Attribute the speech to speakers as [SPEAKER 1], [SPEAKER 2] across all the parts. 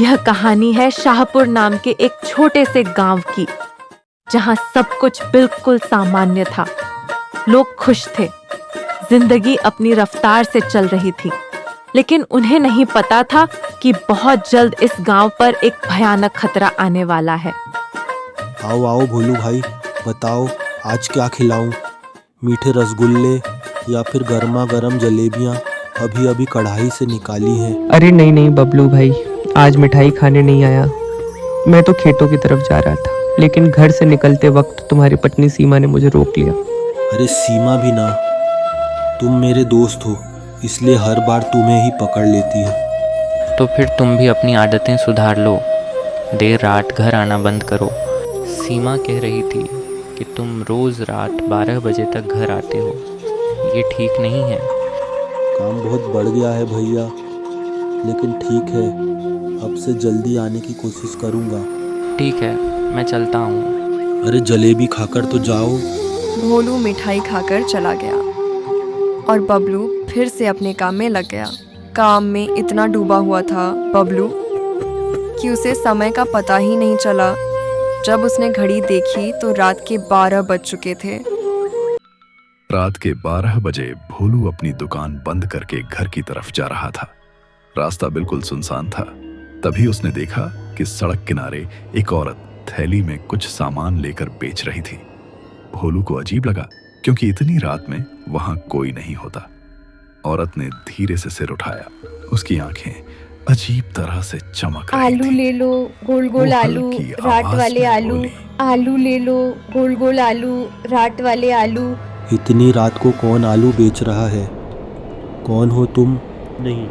[SPEAKER 1] यह कहानी है शाहपुर नाम के एक छोटे से गांव की, जहां सब कुछ बिल्कुल सामान्य था। लोग खुश थे, जिंदगी अपनी रफ्तार से चल रही थी, लेकिन उन्हें नहीं पता था कि बहुत जल्द इस गांव पर एक भयानक खतरा आने वाला है।
[SPEAKER 2] आओ आओ भोलू भाई, बताओ आज क्या खिलाऊं? मीठे रसगुल्ले या फिर गर्मा गर्म जलेबियां अभी अभी कढ़ाई से निकाली हैं।
[SPEAKER 3] अरे नहीं नहीं बबलू भाई, आज मिठाई खाने नहीं आया। मैं तो खेतों की तरफ जा रहा था, लेकिन घर से निकलते वक्त तुम्हारी पत्नी सीमा ने मुझे रोक लिया।
[SPEAKER 2] अरे सीमा भी ना, तुम मेरे दोस्त हो, इसलिए हर बार तुम्हें ही पकड़ लेती है।
[SPEAKER 4] तो फिर तुम भी अपनी आदतें सुधार लो, देर रात घर आना बंद करो। सीमा कह रही थी कि तुम रोज़ रात 12 बजे तक घर आते हो, ये ठीक नहीं है।
[SPEAKER 2] काम बहुत बढ़ गया है भैया, लेकिन ठीक है, अब से जल्दी आने की कोशिश करूँगा।
[SPEAKER 4] ठीक है, मैं चलता हूँ।
[SPEAKER 2] अरे जलेबी खाकर तो जाओ।
[SPEAKER 5] भोलू मिठाई खाकर चला गया और बबलू फिर से अपने काम में लग गया। काम में इतना डूबा हुआ था बबलू कि उसे समय का पता ही नहीं चला। जब उसने घड़ी देखी तो रात के 12 बज चुके थे।
[SPEAKER 6] रात के 12 बजे भोलू अपनी दुकान बंद करके घर की तरफ जा रहा था। रास्ता बिल्कुल सुनसान था। तभी उसने देखा कि सड़क किनारे एक औरत थैली में कुछ सामान लेकर बेच रही थी। भोलू को अजीब लगा, क्योंकि इतनी रात में वहां कोई नहीं होता। औरत ने धीरे से सिर उठाया। उसकी आंखें अजीब तरह से चमक रही
[SPEAKER 7] आलू
[SPEAKER 6] थी।
[SPEAKER 7] ले लो, गोल गोल आलू,
[SPEAKER 6] हल्की
[SPEAKER 7] राट
[SPEAKER 6] आवाज
[SPEAKER 7] वाले
[SPEAKER 6] में
[SPEAKER 7] आलू।
[SPEAKER 6] बोली,
[SPEAKER 7] आलू ले लो, गोल गोल आलू, राट वाले आलू।
[SPEAKER 2] इतनी रात को कौन आलू बेच रहा है? कौन हो तुम? नहीं,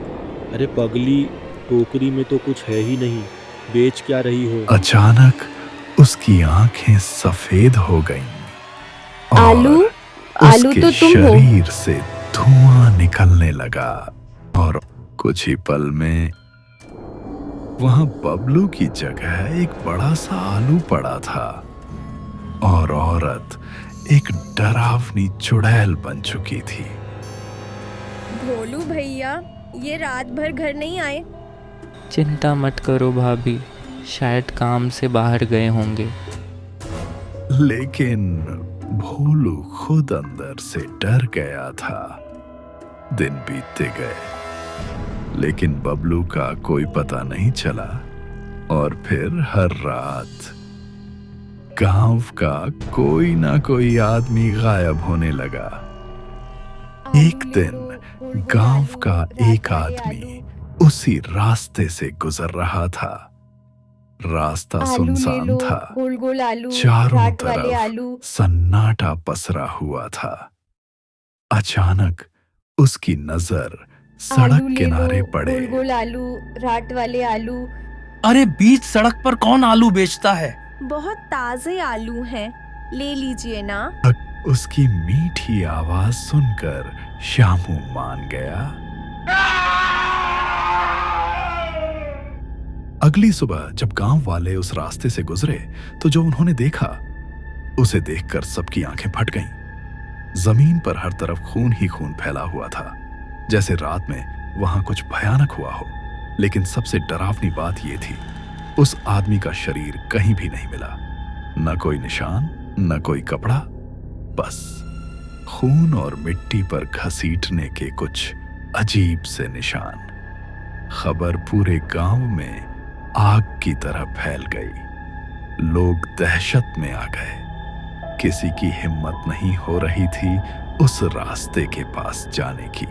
[SPEAKER 2] अरे पगली, टोकरी में तो कुछ है ही नहीं, बेच क्या रही हो?
[SPEAKER 6] अचानक उसकी आंखें सफेद हो गईं।
[SPEAKER 7] आलू? आलू
[SPEAKER 6] उसके
[SPEAKER 7] तो तुम हो।
[SPEAKER 6] शरीर से धुआं निकलने लगा और कुछ ही पल में वहां बबलू की जगह एक बड़ा सा आलू पड़ा था और औरत एक डरावनी चुड़ैल बन चुकी थी।
[SPEAKER 7] भोलू भैया, ये रात भर घर नहीं आए?
[SPEAKER 4] चिंता मत करो भाभी, शायद काम से बाहर गए होंगे।
[SPEAKER 6] लेकिन भोलू खुद अंदर से डर गया था। दिन बीतते गए, लेकिन बबलू का कोई पता नहीं चला और फिर हर रात गांव का कोई ना कोई आदमी गायब होने लगा। एक दिन गांव का एक आदमी उसी रास्ते से गुजर रहा था। रास्ता सुनसान था,
[SPEAKER 7] गोल गोल आलू,
[SPEAKER 6] चारों
[SPEAKER 7] राट वाले
[SPEAKER 6] तरफ
[SPEAKER 7] आलू।
[SPEAKER 6] सन्नाटा पसरा हुआ था। अचानक उसकी नजर सड़क
[SPEAKER 7] आलू ले
[SPEAKER 6] किनारे
[SPEAKER 7] लो,
[SPEAKER 6] पड़े।
[SPEAKER 7] गोल गोल आलू, राट वाले आलू।
[SPEAKER 8] अरे बीच सड़क पर कौन आलू बेचता है?
[SPEAKER 7] बहुत ताजे आलू हैं, ले लीजिए ना।
[SPEAKER 6] उसकी मीठी आवाज सुनकर श्यामू मान गया। अगली सुबह जब गांव वाले उस रास्ते से गुजरे तो जो उन्होंने देखा, उसे देखकर सबकी आंखें फट गईं। जमीन पर हर तरफ खून ही खून फैला हुआ था, जैसे रात में वहां कुछ भयानक हुआ हो। लेकिन सबसे डरावनी बात यह थी, उस आदमी का शरीर कहीं भी नहीं मिला। न कोई निशान, न कोई कपड़ा, बस खून और मिट्टी पर घसीटने के कुछ अजीब से निशान। खबर पूरे गांव में आग की तरह फैल गई। लोग दहशत में आ गए। किसी की हिम्मत नहीं हो रही थी उस रास्ते के पास जाने की।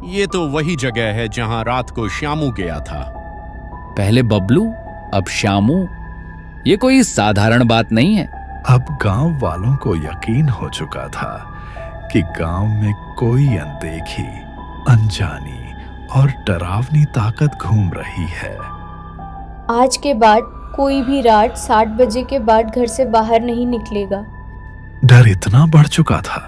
[SPEAKER 9] ये तो वही जगह है जहां रात को श्यामू गया था।
[SPEAKER 10] पहले बबलू, अब श्यामू। ये कोई साधारण बात नहीं है।
[SPEAKER 6] अब गांव वालों को यकीन हो चुका था कि गांव में कोई अनदेखी, अनजानी और डरावनी ताकत घूम रही है।
[SPEAKER 7] आज के बाद कोई भी रात 7 बजे के बाद घर से बाहर नहीं निकलेगा।
[SPEAKER 6] डर इतना बढ़ चुका था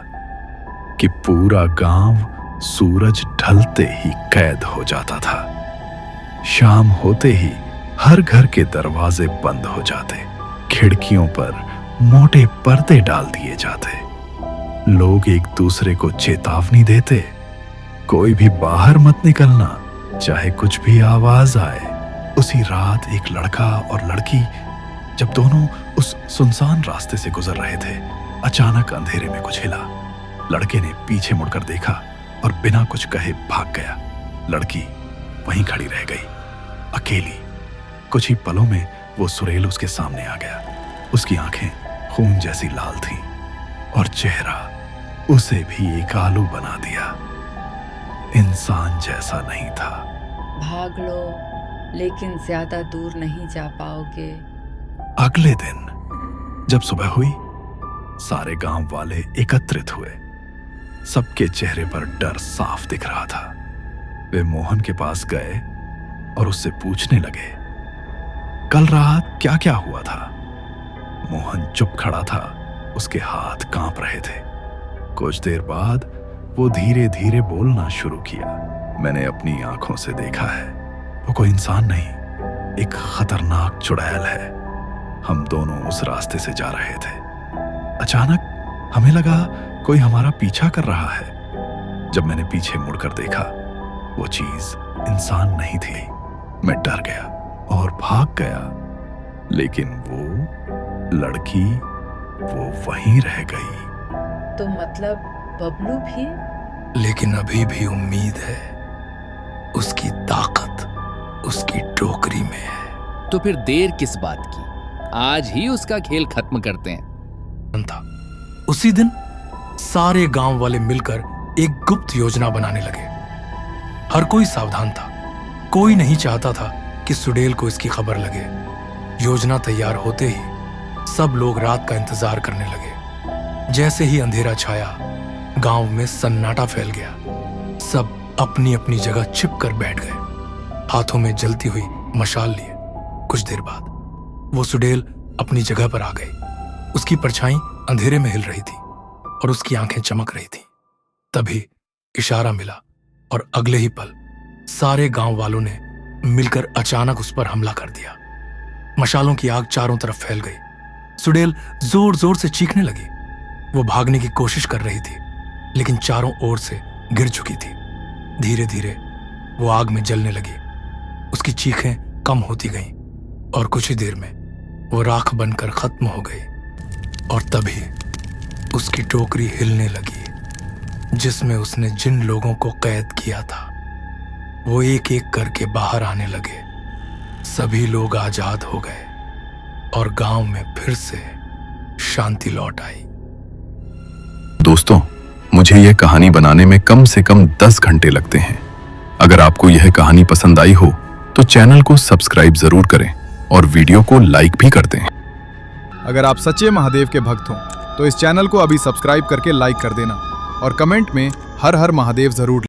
[SPEAKER 6] कि पूरा गांव सूरज ढलते ही कैद हो जाता था। शाम होते ही हर घर के दरवाजे बंद हो जाते, खिड़कियों पर मोटे पर्दे डाल दिए जाते। लोग एक दूसरे को चेतावनी देते, कोई भी बाहर मत निकलना, चाहे कुछ भी आवाज आए। उसी रात एक लड़का और लड़की जब दोनों उस सुनसान रास्ते से गुजर रहे थे, अचानक अंधेरे में कुछ हिला। लड़के ने पीछे मुड़कर देखा और बिना कुछ कहे भाग गया। लड़की वहीं खड़ी रह गई, अकेली। कुछ ही पलों में वो सुरेल उसके सामने आ गया। उसकी आंखें खून जैसी लाल थीं और चेहरा उसे भी एक आलू बना दिया। इंसान जैसा नहीं था।
[SPEAKER 11] भाग लो, लेकिन ज्यादा दूर नहीं जा पाओगे।
[SPEAKER 6] अगले दिन जब सुबह हुई, सारे गांव वाले एकत्रित हुए। सबके चेहरे पर डर साफ दिख रहा था। वे मोहन के पास गए और उससे पूछने लगे, कल रात क्या क्या हुआ था? मोहन चुप खड़ा था, उसके हाथ कांप रहे थे। कुछ देर बाद वो धीरे धीरे बोलना शुरू किया। मैंने अपनी आंखों से देखा है, वो कोई इंसान नहीं, एक खतरनाक चुड़ैल है। हम दोनों उस रास्ते से जा रहे थे। अचानक हमें लगा कोई हमारा पीछा कर रहा है। जब मैंने पीछे मुड़कर देखा, वो चीज इंसान नहीं थी। मैं डर गया और भाग गया, लेकिन वो लड़की वो वहीं रह गई।
[SPEAKER 11] तो मतलब बबलू भी?
[SPEAKER 8] लेकिन अभी भी उम्मीद है। उसकी ताकत उसकी टोकरी में है।
[SPEAKER 10] तो फिर देर किस बात की? आज ही उसका खेल खत्म करते हैं।
[SPEAKER 8] था उसी दिन सारे गांव वाले मिलकर एक गुप्त योजना बनाने लगे। हर कोई सावधान था। कोई नहीं चाहता था कि सुडेल को इसकी खबर लगे। योजना तैयार होते ही सब लोग रात का इंतजार करने लगे। जैसे ही अंधेरा छाया, गांव में सन्नाटा फैल गया। सब अपनी अपनी जगह छिप कर बैठ गए, हाथों में जलती हुई मशाल लिए। कुछ देर बाद वो सुडेल अपनी जगह पर आ गई। उसकी परछाई अंधेरे में हिल रही थी और उसकी आंखें चमक रही थीं। तभी इशारा मिला और अगले ही पल सारे गांव वालों ने मिलकर अचानक उस पर हमला कर दिया। मशालों की आग चारों तरफ फैल गई। सुडेल जोर जोर से चीखने लगी। वो भागने की कोशिश कर रही थी, लेकिन चारों ओर से गिर चुकी थी। धीरे धीरे वो आग में जलने लगी। उसकी चीखें कम होती गईं और कुछ ही देर में वो राख बनकर खत्म हो गई। और तभी उसकी टोकरी हिलने लगी, जिसमें उसने जिन लोगों को कैद किया था वो एक एक करके बाहर आने लगे। सभी लोग आजाद हो गए और गांव में फिर से शांति लौट आई।
[SPEAKER 6] दोस्तों, मुझे यह कहानी बनाने में कम से कम 10 घंटे लगते हैं। अगर आपको यह कहानी पसंद आई हो तो चैनल को सब्सक्राइब जरूर करें और वीडियो को लाइक भी कर दें।
[SPEAKER 12] अगर आप सच्चे महादेव के भक्त हों तो इस चैनल को अभी सब्सक्राइब करके लाइक कर देना और कमेंट में हर हर महादेव जरूर